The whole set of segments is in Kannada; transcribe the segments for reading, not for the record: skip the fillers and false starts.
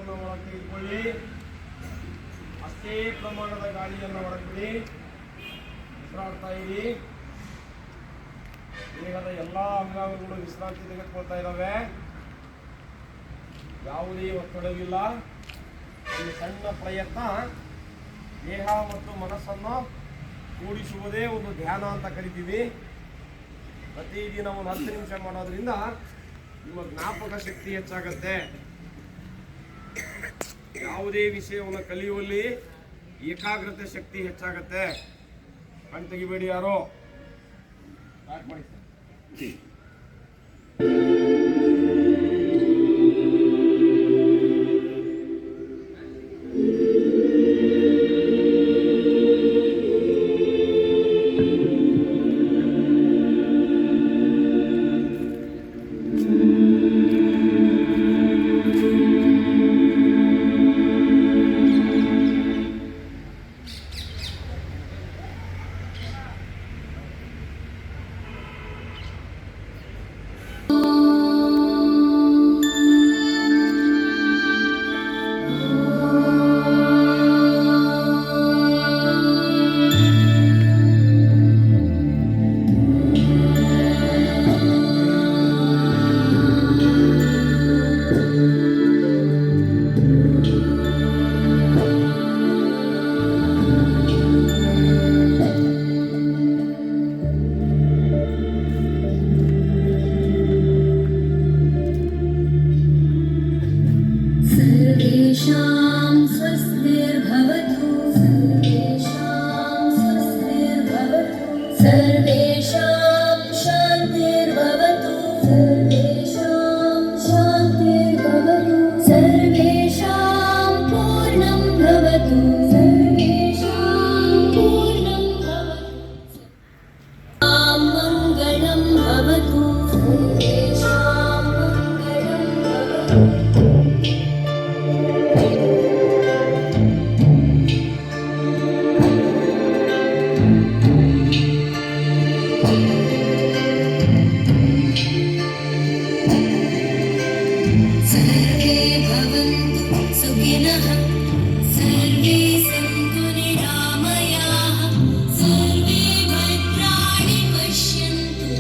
ಶ್ವಾಸವನ್ನು ಒಳಗೆ ತೆಗೆದುಕೊಳ್ಳಿ. ಅಷ್ಟೇ ಪ್ರಮಾಣದ ಗಾಳಿಯನ್ನು ಹೊರಬಿಡಿ. ವಿಶ್ರಾಡ್ತಾ ಇರಿ. ದೇಹದ ಎಲ್ಲ ಅಂಗಾಂಗಗಳು ವಿಶ್ರಾಂತಿ ತೆಗೆದುಕೊಳ್ತಾ ಇದ್ದಾವೆ. ಯಾವುದೇ ಒತ್ತಡವಿಲ್ಲ. ಒಂದು ಸಣ್ಣ ಪ್ರಯತ್ನ ದೇಹ ಮತ್ತು ಮನಸ್ಸನ್ನು ಕೂಡಿಸುವುದೇ ಒಂದು ಧ್ಯಾನ ಅಂತ ಕರಿತೀವಿ. ಪ್ರತಿದಿನ ಒಂದು 10 ನಿಮಿಷ ಮಾಡೋದ್ರಿಂದ ನಿಮ್ಮ ಜ್ಞಾಪಕ ಶಕ್ತಿ ಹೆಚ್ಚಾಗತ್ತೆ. ಯಾವುದೇ ವಿಷಯವನ್ನು ಕಲಿಯುವಲ್ಲಿ ಏಕಾಗ್ರತೆ ಶಕ್ತಿ ಹೆಚ್ಚಾಗತ್ತೆ. ಕಣ್ ತೆಗಿಬೇಡಿ ಯಾರೋ. ಸ್ಟಾರ್ಟ್ ಮಾಡಿ ಸರ್. सर्वेषां शान्तिर्भवतु सर्वेषां शान्तिर्भवतु सर्वेषां पूर्णं भवतु सर्वेषां पूर्णं भवतु मङ्गलं भवतु सर्वेषां मङ्गलं भवतु सर्वे भवन्तु सुखिनः सर्वे सन्तु निरामयाः सर्वे भद्राणि पश्यन्तु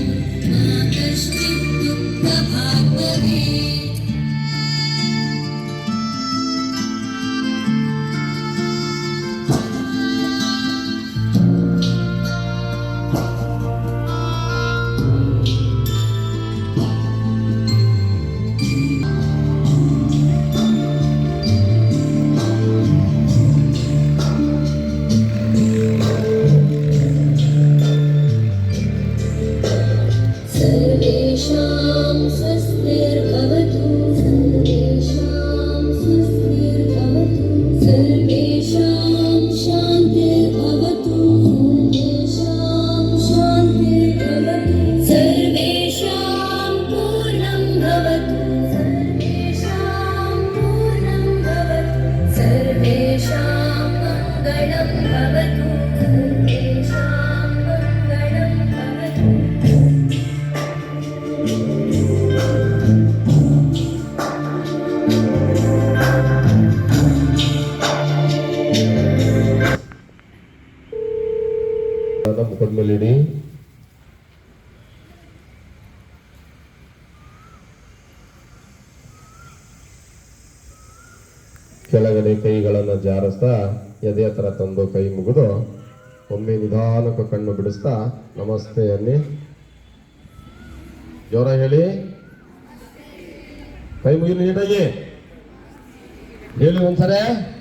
मा कश्चित् दुःखभाग् भवेत् सर्वेषां स्वस्तिर्भवतु सर्वेषां स्वस्तिर्भवतु सर्वेषां शान्तिर्भवतु सर्वेषां शान्तिर्भवतु सर्वेषां पूर्णं भवतु सर्वेषां पूर्णं भवतु सर्वेषां मङ्गलं भवतु सर्वेषां मङ्गलं भवतु ಮುಖದ್ಮೇಲಿಡಿ. ಕೆಳಗಡೆ ಕೈಗಳನ್ನು ಜಾರಿಸ್ತಾ ಎದೆ ಹತ್ರ ತಂದು ಕೈ ಮುಗಿದು ಒಮ್ಮೆ ನಿಧಾನಕ್ಕೆ ಕಣ್ಣು ಬಿಡಿಸ್ತಾ ನಮಸ್ತೆ ಅನ್ನಿ. ಜೋರ ಹೇಳಿ. ಕೈ ಮುಗಿ ನೀಟಾಗಿ ಹೇಳಿ ಒಂದ್ಸರಿ.